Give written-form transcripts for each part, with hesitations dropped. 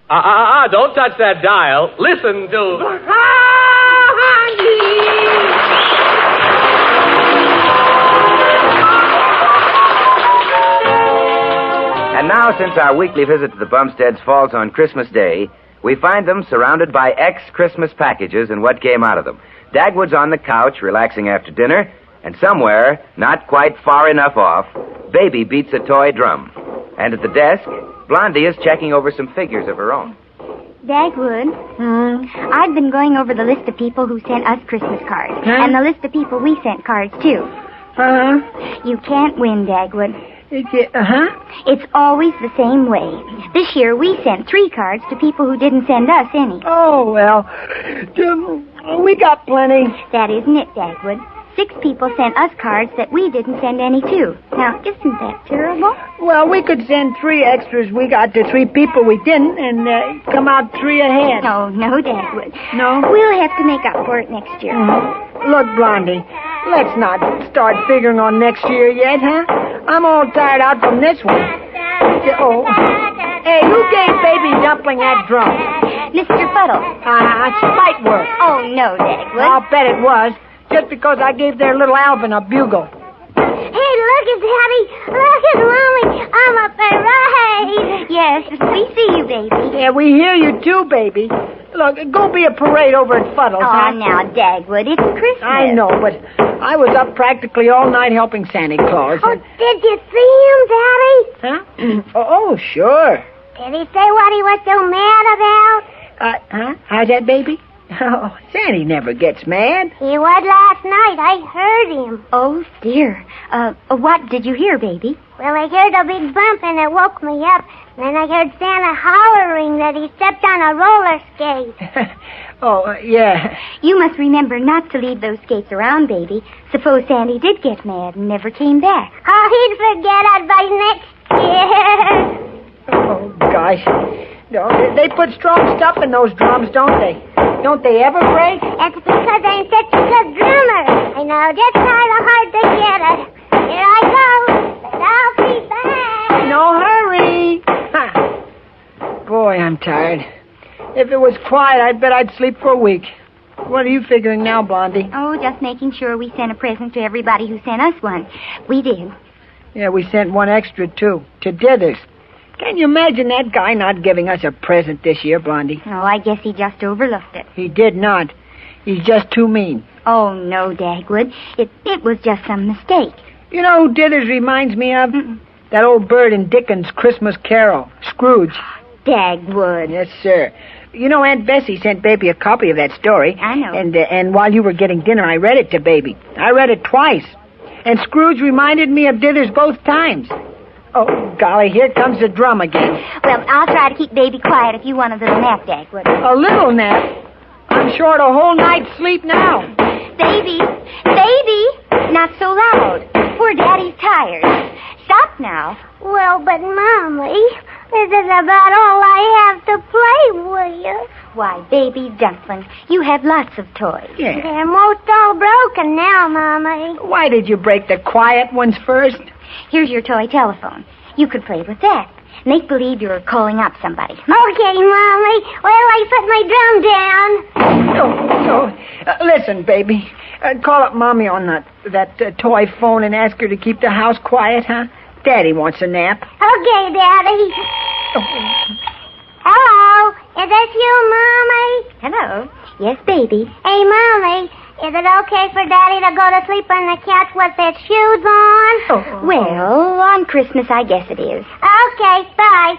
Don't touch that dial. Listen to... And now, since our weekly visit to the Bumsteads falls on Christmas Day, we find them surrounded by ex-Christmas packages and what came out of them. Dagwood's on the couch, relaxing after dinner, and somewhere, not quite far enough off, Baby beats a toy drum. And at the desk, Blondie is checking over some figures of her own. Dagwood, I've been going over the list of people who sent us Christmas cards, and the list of people we sent cards to. You can't win, Dagwood. It's always the same way. This year we sent 3 cards to people who didn't send us any. Oh, well, we got plenty. That isn't it, Dagwood. 6 people sent us cards that we didn't send any to. Now, isn't that terrible? Well, we could send 3 extras we got to 3 people we didn't and come out 3 ahead. No, Dagwood. No? We'll have to make up for it next year. Look, Blondie, let's not start figuring on next year yet, huh? I'm all tired out from this one. Oh. Hey, who gave Baby Dumpling that drum? Mr. Fuddle. Spite work. Oh, no, Dagwood. I'll bet it was. Just because I gave their little Alvin a bugle. Hey, look at Daddy. Look at Mommy. I'm up there, right? Yes, we see you, baby. Yeah, we hear you too, baby. Look, go be a parade over at Fuddle's, huh? Now, Dagwood, it's Christmas. I know, but I was up practically all night helping Santa Claus. Oh, did you see him, Daddy? Huh? Oh, sure. Did he say what he was so mad about? How's that, baby? Oh, Sandy never gets mad. He was last night. I heard him. Oh, dear. What did you hear, baby? Well, I heard a big bump, and it woke me up. Then I heard Santa hollering that he stepped on a roller skate. Yeah. You must remember not to leave those skates around, baby. Suppose Sandy did get mad and never came back. Oh, he'd forget it by next year. Oh, gosh. No, they put strong stuff in those drums, don't they? Don't they ever break? That's because I'm such a good drummer. I know just how hard to get it. Here I go, but I'll be back. No hurry. Boy, I'm tired. If it was quiet, I'd bet I'd sleep for a week. What are you figuring now, Blondie? Oh, just making sure we sent a present to everybody who sent us one. We did. Yeah, we sent 1 extra, too, to Dithers. Can you imagine that guy not giving us a present this year, Blondie? Oh, I guess he just overlooked it. He did not. He's just too mean. Oh, no, Dagwood. It was just some mistake. You know who Dithers reminds me of? That old bird in Dickens' Christmas Carol, Scrooge. Dagwood. Yes, sir. You know, Aunt Bessie sent Baby a copy of that story. I know. And while you were getting dinner, I read it to Baby. I read it twice. And Scrooge reminded me of Dithers both times. Oh, golly, here comes the drum again. Well, I'll try to keep Baby quiet if you want a little nap, Dagwood. A little nap? I'm short a whole night's sleep now. Baby! Not so loud. Poor Daddy's tired. Stop now. Well, but, Mommy, this is about all I have to play with. Why, Baby Dumpling, you have lots of toys. Yeah. They're most all broken now, Mommy. Why did you break the quiet ones first? Here's your toy telephone. You could play with that. Make believe you're calling up somebody. Okay, Mommy. Well, I put my drum down. Listen, Baby. Call up Mommy on that toy phone and ask her to keep the house quiet, huh? Daddy wants a nap. Okay, Daddy. Hello. Is this you, Mommy? Hello. Yes, Baby. Hey, Mommy. Is it okay for Daddy to go to sleep on the couch with his shoes on? Well, on Christmas, I guess it is. Okay, bye.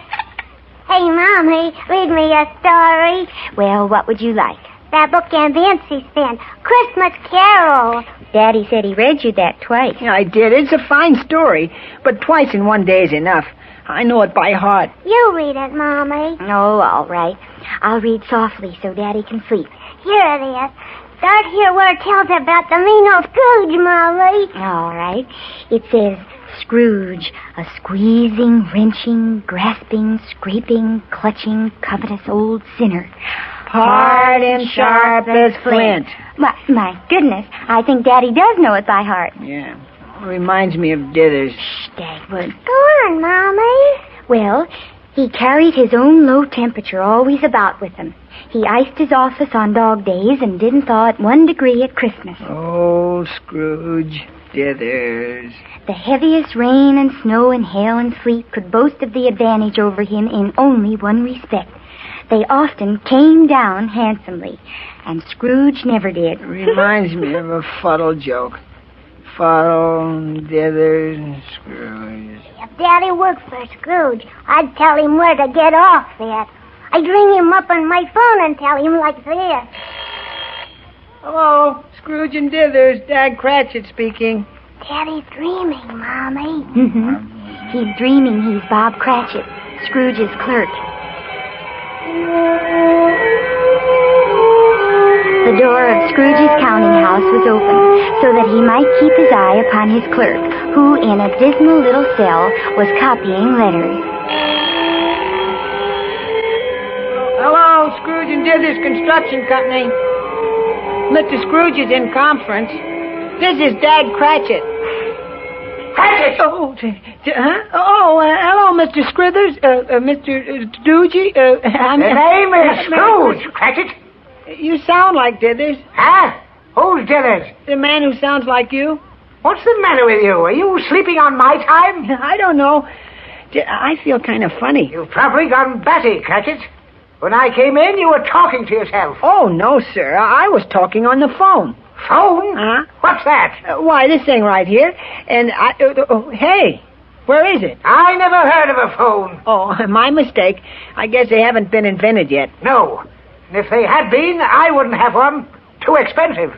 Hey, Mommy, read me a story. Well, what would you like? That book Aunt Nancy sent, Christmas Carol. Daddy said he read you that twice. Yeah, I did. It's a fine story, but twice in one day is enough. I know it by heart. You read it, Mommy. Oh, all right. I'll read softly so Daddy can sleep. Here it is. Start here where it tells about the mean old Scrooge, Mommy. All right. It says, Scrooge, a squeezing, wrenching, grasping, scraping, clutching, covetous old sinner. Hard and sharp as flint. My goodness, I think Daddy does know it by heart. Yeah, reminds me of Dithers. Shh, Dagwood. Go on, Mommy. Well, He carried his own low temperature always about with him. He iced his office on dog days and didn't thaw at 1 degree at Christmas. Oh, Scrooge, dithers. The heaviest rain and snow and hail and sleet could boast of the advantage over him in only one respect. They often came down handsomely, and Scrooge never did. Reminds me of a fuddle joke. Fuddle, dithers, and Scrooge. If Daddy worked for Scrooge, I'd tell him where to get off at. I'd ring him up on my phone and tell him like this. Hello, Scrooge and Dithers, Dag Cratchit speaking. Daddy's dreaming, Mommy. He's dreaming he's Bob Cratchit, Scrooge's clerk. The door of Scrooge's counting house was open, so that he might keep his eye upon his clerk, who in a dismal little cell was copying letters. Hello, Scrooge and Dithers Construction Company. Mr. Scrooge is in conference. This is Dag Cratchit. Cratchit! Hello, Mr. Scrithers, Mr. Doogie. The name is Scrooge, Cratchit. You sound like Dithers. Huh? Who's Dithers? The man who sounds like you. What's the matter with you? Are you sleeping on my time? I don't know. I feel kind of funny. You've probably gone batty, Cratchit. When I came in, you were talking to yourself. Oh, no, sir. I was talking on the phone. Phone? Huh? What's that? Why, this thing right here. And hey, where is it? I never heard of a phone. Oh, my mistake. I guess they haven't been invented yet. No. And if they had been, I wouldn't have one. Too expensive.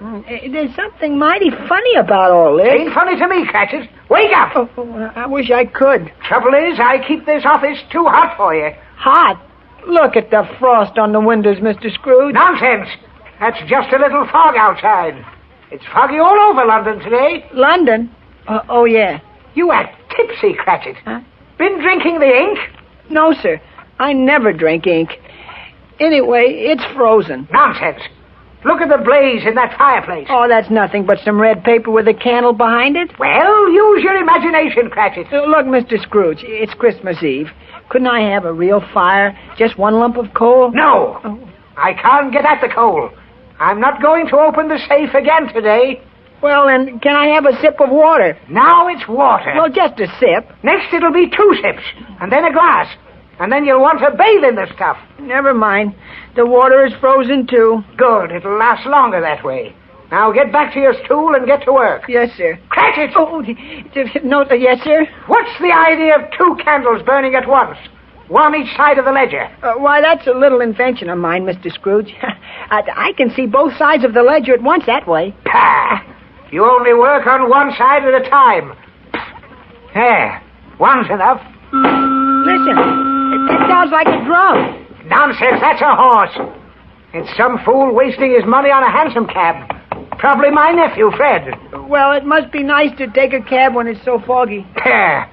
There's something mighty funny about all this. Ain't funny to me, Cratchit. Wake up! Oh, I wish I could. Trouble is, I keep this office too hot for you. Hot? Look at the frost on the windows, Mr. Scrooge. Nonsense. That's just a little fog outside. It's foggy all over London today. London? Oh, yeah. You act tipsy, Cratchit. Huh? Been drinking the ink? No, sir. I never drink ink. Anyway, it's frozen. Nonsense. Look at the blaze in that fireplace. Oh, that's nothing but some red paper with a candle behind it. Well, use your imagination, Cratchit. Look, Mr. Scrooge, it's Christmas Eve. Couldn't I have a real fire? Just one lump of coal? No. Oh. I can't get at the coal. I'm not going to open the safe again today. Well, then, can I have a sip of water? Now it's water. Well, just a sip. Next it'll be 2 sips, and then a glass. And then you'll want to bathe in the stuff. Never mind. The water is frozen, too. Good. It'll last longer that way. Now get back to your stool and get to work. Yes, sir. Cratchit! Oh, no, yes, sir? What's the idea of 2 candles burning at once? One each side of the ledger. Why, that's a little invention of mine, Mr. Scrooge. I can see both sides of the ledger at once that way. Pah! You only work on one side at a time. There. One's enough. Listen. That sounds like a drum. Nonsense, that's a horse. It's some fool wasting his money on a hansom cab. Probably my nephew, Fred. Well, it must be nice to take a cab when it's so foggy. There.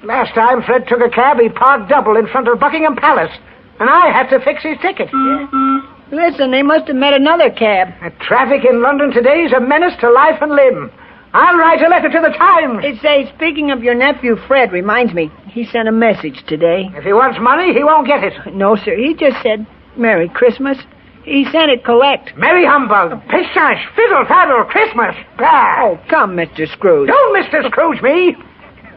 Last time Fred took a cab, he parked double in front of Buckingham Palace, and I had to fix his ticket. Yeah. Listen, they must have met another cab. The traffic in London today is a menace to life and limb. I'll write a letter to the Times. It says, speaking of your nephew, Fred, reminds me, he sent a message today. If he wants money, he won't get it. No, sir, he just said, Merry Christmas. He sent it collect. Merry humbug, pistache, fiddle faddle, Christmas. Bah. Oh, come, Mr. Scrooge. Don't Mr. Scrooge me.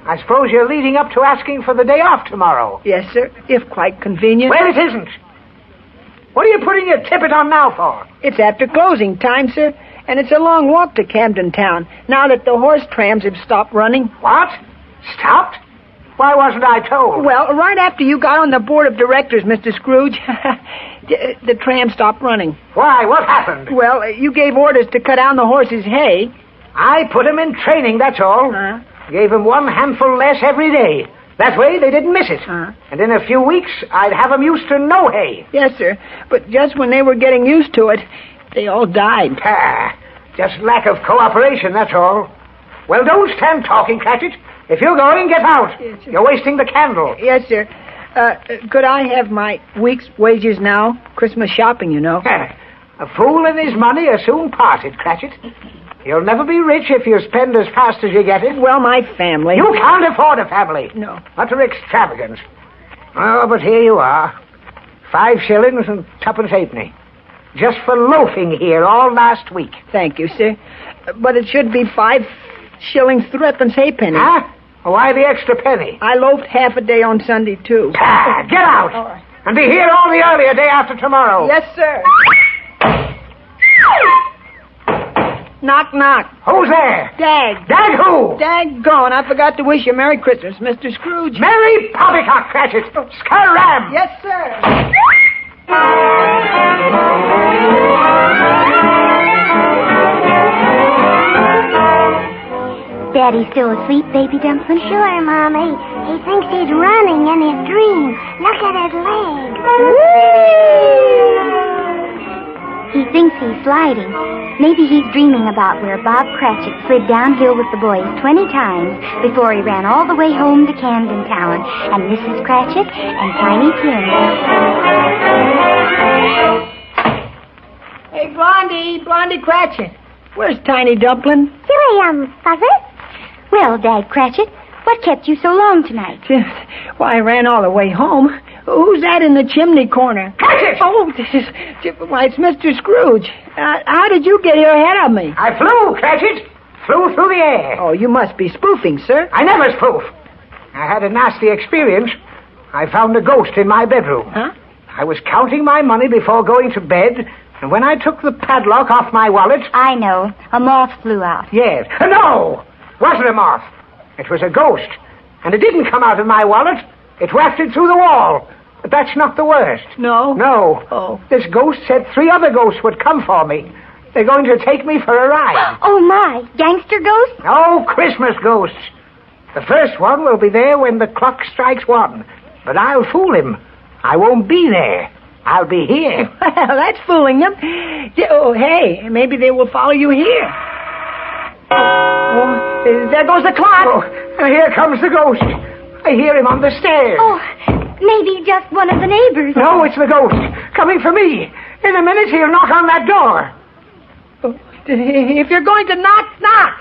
I suppose you're leading up to asking for the day off tomorrow. Yes, sir, if quite convenient. Well, it isn't. What are you putting your tippet on now for? It's after closing time, sir, and it's a long walk to Camden Town, now that the horse trams have stopped running. What? Stopped? Why wasn't I told? Well, right after you got on the board of directors, Mr. Scrooge, the tram stopped running. Why? What happened? Well, you gave orders to cut down the horse's hay. I put him in training, that's all. Gave him 1 handful less every day. That way they didn't miss it. And in a few weeks, I'd have them used to no hay. Yes, sir. But just when they were getting used to it, they all died. Pah. Just lack of cooperation, that's all. Well, don't stand talking, Cratchit. If you're going, get out. Yes, sir. You're wasting the candle. Yes, sir. Could I have my week's wages now? Christmas shopping, you know. A fool and his money are soon parted, Cratchit. You'll never be rich if you spend as fast as you get it. Well, my family. You can't afford a family. No. Utter extravagance. Oh, but here you are. 5 shillings and 2 halfpenny. Just for loafing here all last week. Thank you, sir. But it should be 5 shillings 3 halfpenny. Huh? Why the extra penny? I loafed half a day on Sunday, too. Ah, get out! All right. And be here all the earlier day after tomorrow. Yes, sir. Knock, knock. Who's there? Dag. Dag who? Daggone, I forgot to wish you Merry Christmas, Mr. Scrooge. Merry Poppycock, Cratchit. Scaram. Yes, sir. Daddy's still asleep, Baby Dumpling? Sure, Mommy. He thinks he's running in his dream. Look at his leg. He thinks he's sliding. Maybe he's dreaming about where Bob Cratchit slid downhill with the boys 20 times before he ran all the way home to Camden Town and Mrs. Cratchit and Tiny Tim. Hey, Blondie Cratchit. Where's Tiny Dumpling? Here I am, Fuzzy. Well, Dad Cratchit, what kept you so long tonight? Why, I ran all the way home. Who's that in the chimney corner? Cratchit! Oh, why, it's Mr. Scrooge. How did you get here ahead of me? I flew, Cratchit. Flew through the air. Oh, you must be spoofing, sir. I never spoof. I had a nasty experience. I found a ghost in my bedroom. Huh? I was counting my money before going to bed, and when I took the padlock off my wallet... I know. A moth flew out. Yes. No! Wasn't a moth. It was a ghost. And it didn't come out of my wallet. It wafted through the wall. But that's not the worst. No? No. Oh. This ghost said 3 other ghosts would come for me. They're going to take me for a ride. Oh, my. Gangster ghost? No, Christmas ghosts. The first one will be there when the clock strikes 1. But I'll fool him. I won't be there. I'll be here. Well, that's fooling them. Oh, hey, maybe they will follow you here. Oh, there goes the clock. Oh, and here comes the ghost. I hear him on the stairs. Oh, maybe just one of the neighbors. No, it's the ghost. Coming for me. In a minute, he'll knock on that door. Oh, if you're going to knock, knock.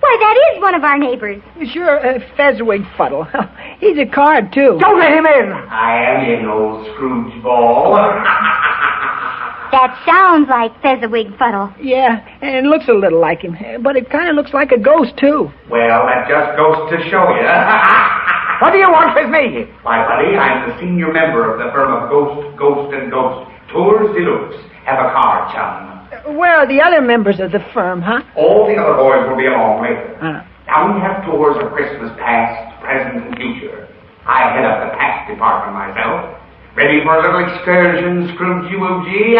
Why, that is one of our neighbors. Sure, Fezziwig Fuddle. He's a card, too. Don't let him in. I am in, old Scrooge ball. That sounds like Fezziwig Fuddle. Yeah, and it looks a little like him. But it kind of looks like a ghost, too. Well, that just goes to show you. What do you want with me? Why, buddy, I'm the senior member of the firm of Ghost, Tours Deluxe. Have a car, chum. Where are the other members of the firm, huh? All the other boys will be along later. Uh. Now, we have tours of Christmas past, present, and future. I head up the past department myself. Ready for a little excursion, Scrooge-woogie?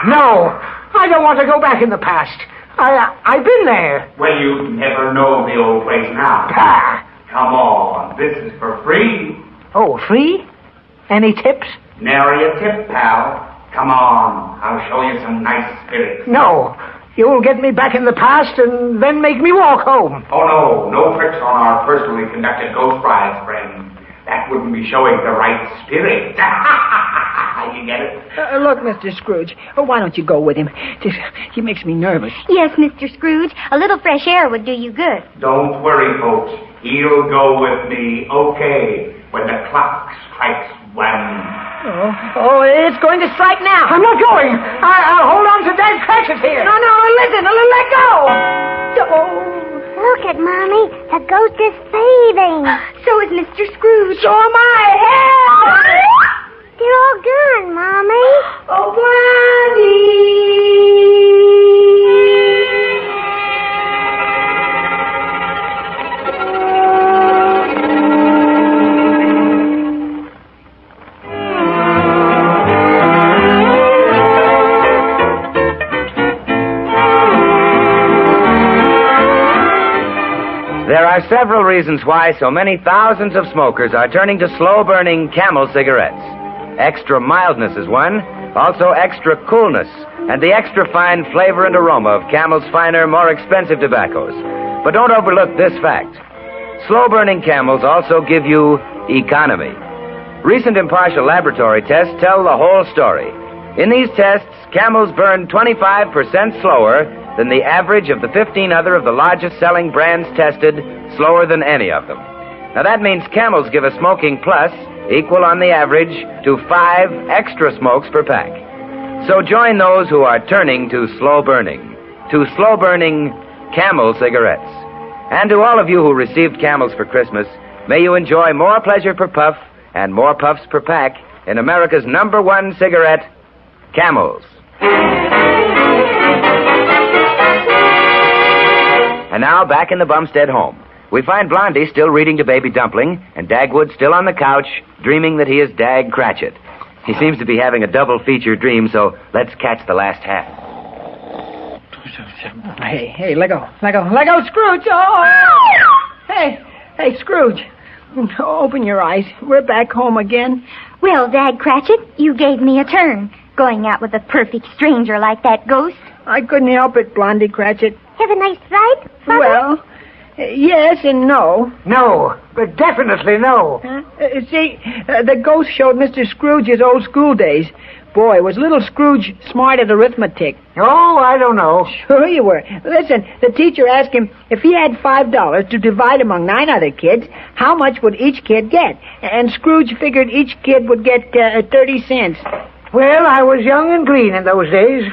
No, I don't want to go back in the past. I've been there. Well, you never know the old place now. Ah. Come on, this is for free. Oh, free? Any tips? Nary a tip, pal. Come on, I'll show you some nice spirits. No. You'll get me back in the past and then make me walk home. Oh, no tricks on our personally conducted ghost rides, friend. That wouldn't be showing the right spirit. You get it? Look, Mr. Scrooge, why don't you go with him? He makes me nervous. Yes, Mr. Scrooge. A little fresh air would do you good. Don't worry, folks. He'll go with me, okay, when the clock strikes 1. Oh, it's going to strike now. I'm not going. I'll hold on to Dad Cratchit here. No, listen, let go. Oh. Look at Mommy. The ghost is fading. So is Mr. Scrooge. So am I. Help! They're all gone, Mommy. Oh, Blondie! There are several reasons why so many thousands of smokers are turning to slow-burning Camel cigarettes. Extra mildness is one, also extra coolness, and the extra fine flavor and aroma of Camel's finer, more expensive tobaccos. But don't overlook this fact. Slow-burning Camels also give you economy. Recent impartial laboratory tests tell the whole story. In these tests, Camels burn 25% slower than the average of the 15 other of the largest selling brands tested, slower than any of them. Now that means Camels give a smoking plus equal on the average to 5 extra smokes per pack. So join those who are turning to slow burning Camel cigarettes. And to all of you who received Camels for Christmas, may you enjoy more pleasure per puff and more puffs per pack in America's #1 cigarette, Camels. And now, back in the Bumstead home, we find Blondie still reading to Baby Dumpling, and Dagwood still on the couch, dreaming that he is Dag Cratchit. He seems to be having a double feature dream, so let's catch the last half. Hey, let go, Scrooge! Oh! Hey, Scrooge. Open your eyes. We're back home again. Well, Dag Cratchit, you gave me a turn, going out with a perfect stranger like that ghost. I couldn't help it, Blondie Cratchit. Have a nice ride, Father? Well, yes and no. No, but definitely no. See, the ghost showed Mr. Scrooge his old school days. Boy, was little Scrooge smart at arithmetic. Oh, I don't know. Sure you were. Listen, the teacher asked him if he had $5 to divide among 9 other kids, how much would each kid get? And Scrooge figured each kid would get 30 cents. Well, I was young and green in those days.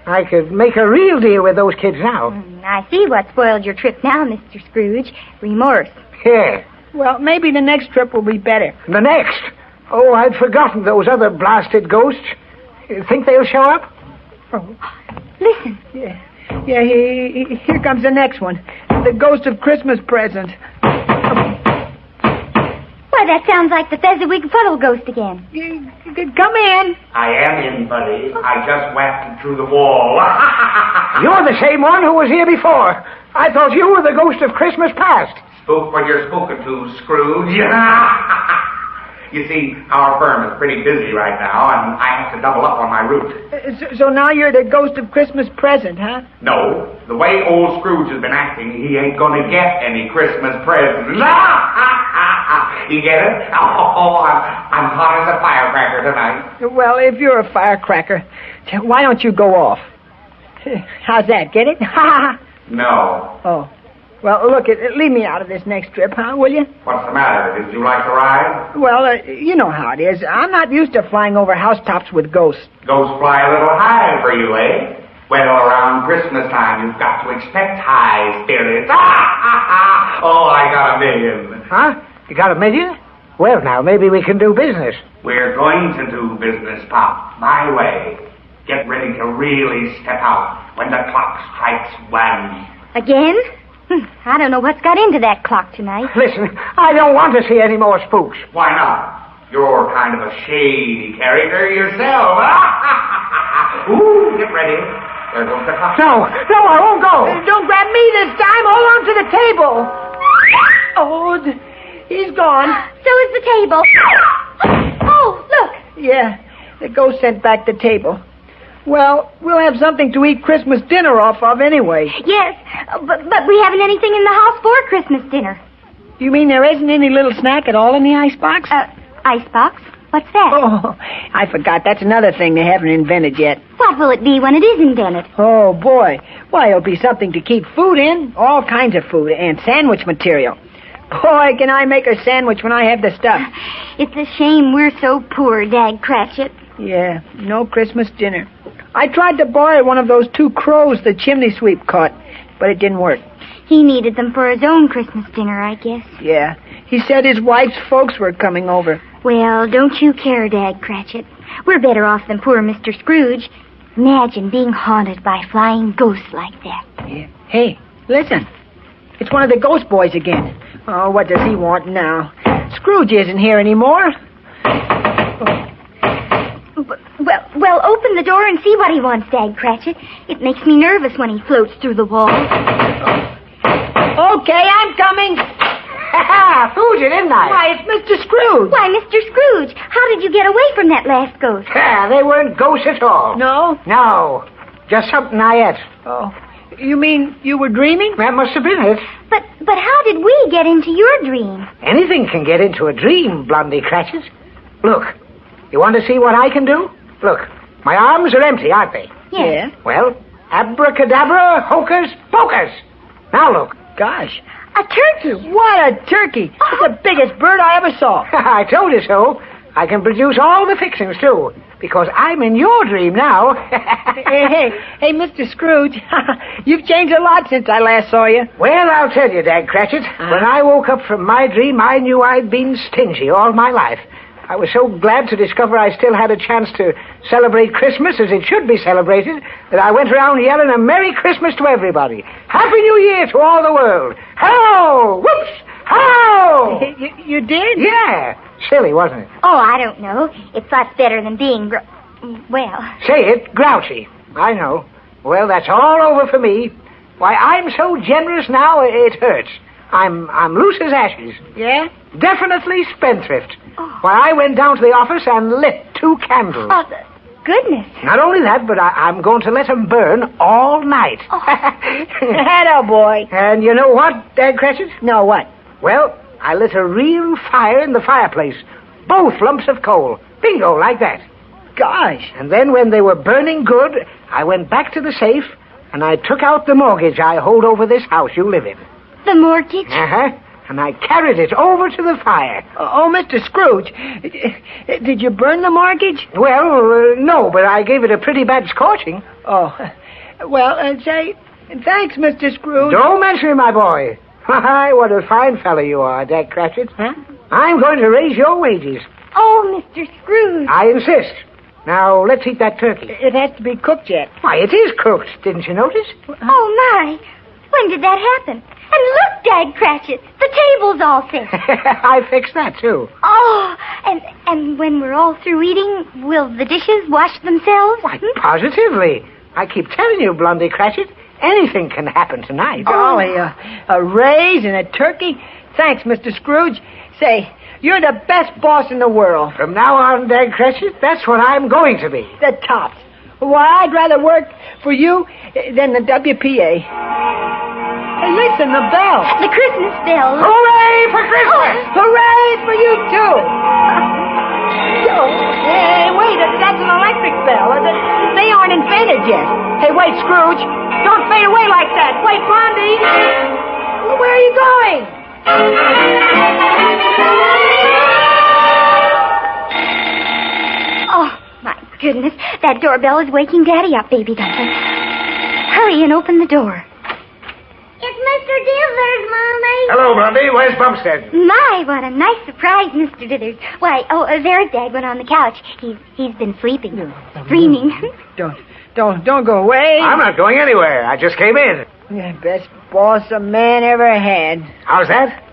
I could make a real deal with those kids now. I see what spoiled your trip now, Mr. Scrooge. Remorse. Yeah. Well, maybe the next trip will be better. The next? Oh, I'd forgotten those other blasted ghosts. You think they'll show up? Oh. Listen. Yeah, here comes the next one. The ghost of Christmas present. Why, that sounds like the Fezziwig Fuddle ghost again. Come in. I am in, buddy. I just whacked through the wall. You're the same one who was here before. I thought you were the ghost of Christmas past. Spook what you're spoken to, Scrooge. You see, our firm is pretty busy right now, and I have to double up on my route. So now you're the ghost of Christmas present, huh? No, the way old Scrooge has been acting, he ain't gonna get any Christmas presents. You get it? Oh, I'm hot as a firecracker tonight. Well, if you're a firecracker, why don't you go off? How's that? Get it? No. Oh. Well, look, leave me out of this next trip, huh, will you? What's the matter? Did you like to ride? Well, you know how it is. I'm not used to flying over housetops with ghosts. Ghosts fly a little high for you, eh? Well, around Christmas time, you've got to expect high spirits. Oh, I got $1 million. Huh? You got $1 million? Well, now, maybe we can do business. We're going to do business, Pop, my way. Get ready to really step out when the clock strikes 1. Again? I don't know what's got into that clock tonight. Listen, I don't want to see any more spooks. Why not? You're kind of a shady character yourself. Ooh, get ready. There goes the clock. No, I won't go. Don't grab me this time. Hold on to the table. Oh, he's gone. So is the table. Oh, look. Yeah, the ghost sent back the table. Well, we'll have something to eat Christmas dinner off of anyway. Yes, but we haven't anything in the house for Christmas dinner. You mean there isn't any little snack at all in the icebox? Icebox? What's that? Oh, I forgot. That's another thing they haven't invented yet. What will it be when it is invented? Oh, boy. Why, it'll be something to keep food in. All kinds of food and sandwich material. Boy, can I make a sandwich when I have the stuff. It's a shame we're so poor, Dag Cratchit. Yeah, no Christmas dinner. I tried to borrow one of those 2 crows the chimney sweep caught, but it didn't work. He needed them for his own Christmas dinner, I guess. Yeah, he said his wife's folks were coming over. Well, don't you care, Dag Cratchit. We're better off than poor Mr. Scrooge. Imagine being haunted by flying ghosts like that. Yeah. Hey, listen. It's one of the ghost boys again. Oh, what does he want now? Scrooge isn't here anymore. Well, open the door and see what he wants, Dag Cratchit. It makes me nervous when he floats through the wall. Okay, I'm coming. Ha! Fooled you, didn't I? Why, it's Mr. Scrooge. Why, Mr. Scrooge, how did you get away from that last ghost? Ha! They weren't ghosts at all. No? No. Just something I ate. Oh, you mean you were dreaming? That must have been it. But how did we get into your dream? Anything can get into a dream, Blondie Cratchit. Look, you want to see what I can do? Look, my arms are empty, aren't they? Yes. Well, abracadabra, hocus pocus. Now look, Gosh. A turkey. What a turkey. It's the biggest bird I ever saw. I told you so. I can produce all the fixings, too, because I'm in your dream now. Hey, Mr. Scrooge, you've changed a lot since I last saw you. Well, I'll tell you, Dag Cratchit. When I woke up from my dream, I knew I'd been stingy all my life. I was so glad to discover I still had a chance to celebrate Christmas as it should be celebrated that I went around yelling a Merry Christmas to everybody. Happy New Year to all the world. Ho! Whoops! Ho! You did? Yeah. Silly, wasn't it? Oh, I don't know. It's lots better than being well. Say it, grouchy. I know. Well, that's all over for me. Why, I'm so generous now, it hurts. I'm loose as ashes. Yeah? Definitely spendthrift. Oh. Why, I went down to the office and lit 2 candles. Oh, goodness. Not only that, but I'm going to let them burn all night. Oh. Hello, boy. And you know what, Dag Cratchit? No, what? Well, I lit a real fire in the fireplace. Both lumps of coal. Bingo, like that. Gosh. And then when they were burning good, I went back to the safe and I took out the mortgage I hold over this house you live in. The mortgage? Uh-huh. And I carried it over to the fire. Oh, Mr. Scrooge, did you burn the mortgage? Well, no, but I gave it a pretty bad scorching. Oh, well, say, thanks, Mr. Scrooge. Don't mention it, my boy. Why, what a fine fellow you are, Dag Cratchit. Huh? I'm going to raise your wages. Oh, Mr. Scrooge. I insist. Now, let's eat that turkey. It has to be cooked yet. Why, it is cooked, didn't you notice? Oh, my. When did that happen? And look, Dag Cratchit, the table's all fixed. I fixed that, too. Oh, and when we're all through eating, will the dishes wash themselves? Why, positively. I keep telling you, Blondie Cratchit, anything can happen tonight. Golly, a raise and a turkey? Thanks, Mr. Scrooge. Say, you're the best boss in the world. From now on, Dag Cratchit, that's what I'm going to be. The tops. Why, I'd rather work for you than the WPA. Hey, listen, the bell. The Christmas bell. Hooray for Christmas! Hooray for you, too. Hey, wait, that's an electric bell. They aren't invented yet. Hey, wait, Scrooge. Don't fade away like that. Wait, Blondie. Where are you going? Oh, my goodness. That doorbell is waking Daddy up, Baby Dumpling. Hurry and open the door. It's Mr. Dithers, Mommy. Hello, Blondie. Where's Bumstead? My, what a nice surprise, Mr. Dithers. Why, there's Dagwood on the couch. He's been sleeping, dreaming. Don't go away. I'm not going anywhere. I just came in. Yeah, best boss a man ever had. How's that?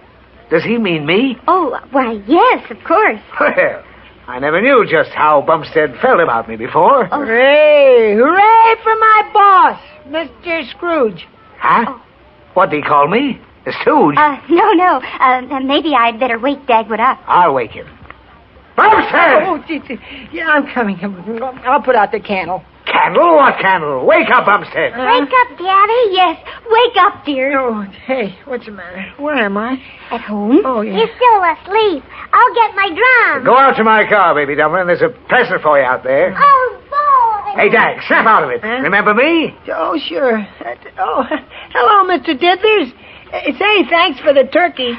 Does he mean me? Oh, why, yes, of course. Well, I never knew just how Bumstead felt about me before. Oh. Hooray! Hooray for my boss, Mr. Scrooge. Huh? Oh. What did he call me? The Stooge? No. Maybe I'd better wake Dagwood up. I'll wake him. Bumstead! Oh, yeah, I'm coming. I'll put out the candle. Candle? What candle? Wake up, Bumstead. Wake up, Daddy. Yes, wake up, dear. Oh, hey, what's the matter? Where am I? At home? Oh, yeah. He's still asleep. I'll get my drum. Go out to my car, Baby Dumpling. There's a present for you out there. Oh, boy. Hey, Dag, snap out of it. Huh? Remember me? Oh, sure. Hello, Mr. Dithers. Say, thanks for the turkey.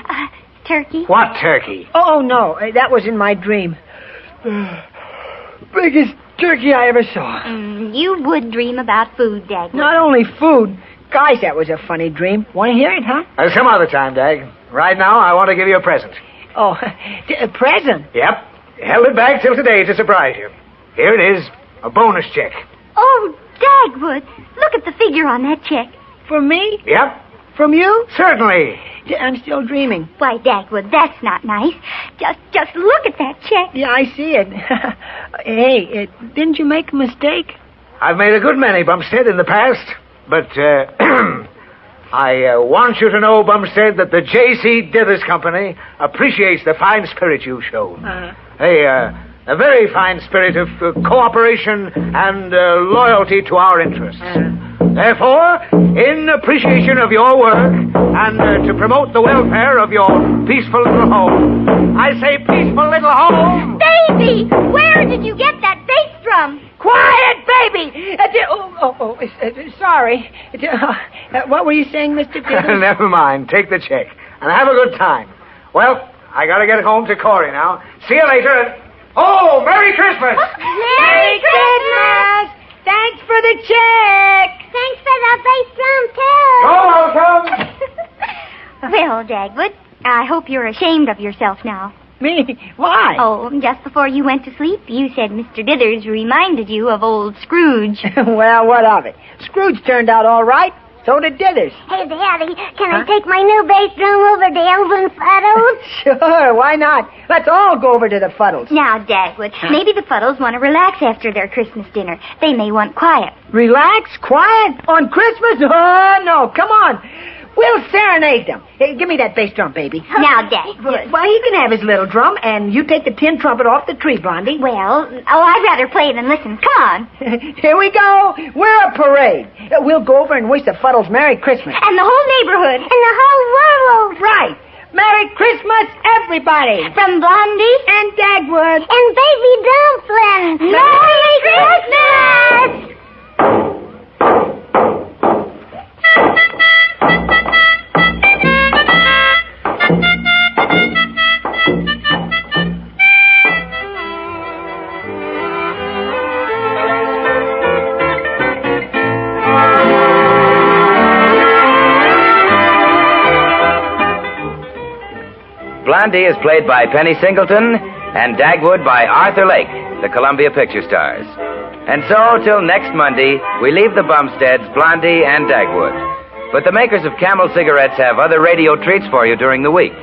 Turkey? What turkey? Oh, no, that was in my dream. Biggest turkey I ever saw. You would dream about food, Dagwood. Not only food. Gosh, that was a funny dream. Want to hear it, huh? Some other time, Dag. Right now, I want to give you a present. Oh, a present? Yep. Held it back till today to surprise you. Here it is. A bonus check. Oh, Dagwood, look at the figure on that check. For me? Yep. From you? Certainly. I'm still dreaming. Why, Dagwood, that's not nice. Just look at that check. Yeah, I see it. Hey, didn't you make a mistake? I've made a good many, Bumstead, in the past. But, I want you to know, Bumstead, that the J.C. Dithers Company appreciates the fine spirit you've shown. A very fine spirit of cooperation and loyalty to our interests. Therefore, in appreciation of your work and to promote the welfare of your peaceful little home, I say peaceful little home. Baby, where did you get that bass drum? Quiet, baby! Sorry. What were you saying, Mr. Dithers? Never mind. Take the check. And have a good time. Well, I gotta get home to Corey now. See you later. And... Oh, Merry Christmas! Merry Christmas! Thanks for the check! Thanks for the bass drum, too. You're welcome! Well, Dagwood, I hope you're ashamed of yourself now. Me? Why? Oh, just before you went to sleep, you said Mr. Dithers reminded you of old Scrooge. Well, what of it? Scrooge turned out all right. So did Dithers. Hey, Daddy, can I take my new bass drum over to Elvin Fuddles? Sure, why not? Let's all go over to the Fuddles. Now, Dagwood, maybe the Fuddles want to relax after their Christmas dinner. They may want quiet. Relax? Quiet? On Christmas? Oh, no. Come on. We'll serenade them. Hey, give me that bass drum, baby. Now, Dagwood. Well, he can have his little drum, and you take the tin trumpet off the tree, Blondie. Well, I'd rather play than listen. Come on. Here we go. We're a parade. We'll go over and wish the Fuddles Merry Christmas. And the whole neighborhood. And the whole world. Right. Merry Christmas, everybody. From Blondie. And Dagwood. And Baby Dumpling. Merry Christmas! Blondie is played by Penny Singleton and Dagwood by Arthur Lake, the Columbia Picture Stars. And so, till next Monday, we leave the Bumsteads, Blondie and Dagwood. But the makers of Camel cigarettes have other radio treats for you during the week.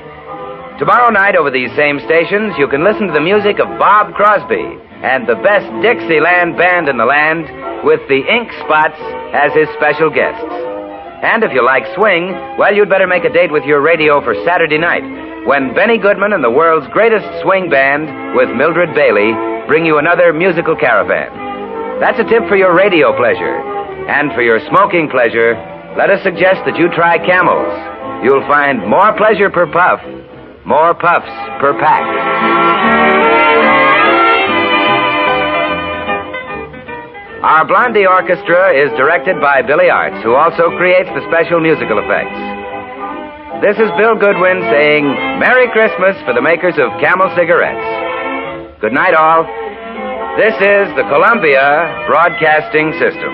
Tomorrow night over these same stations, you can listen to the music of Bob Crosby and the best Dixieland band in the land with the Ink Spots as his special guests. And if you like swing, well, you'd better make a date with your radio for Saturday night, when Benny Goodman and the world's greatest swing band with Mildred Bailey bring you another musical caravan. That's a tip for your radio pleasure. And for your smoking pleasure, let us suggest that you try Camels. You'll find more pleasure per puff, more puffs per pack. Our Blondie Orchestra is directed by Billy Arts, who also creates the special musical effects. This is Bill Goodwin saying Merry Christmas for the makers of Camel cigarettes. Good night, all. This is the Columbia Broadcasting System.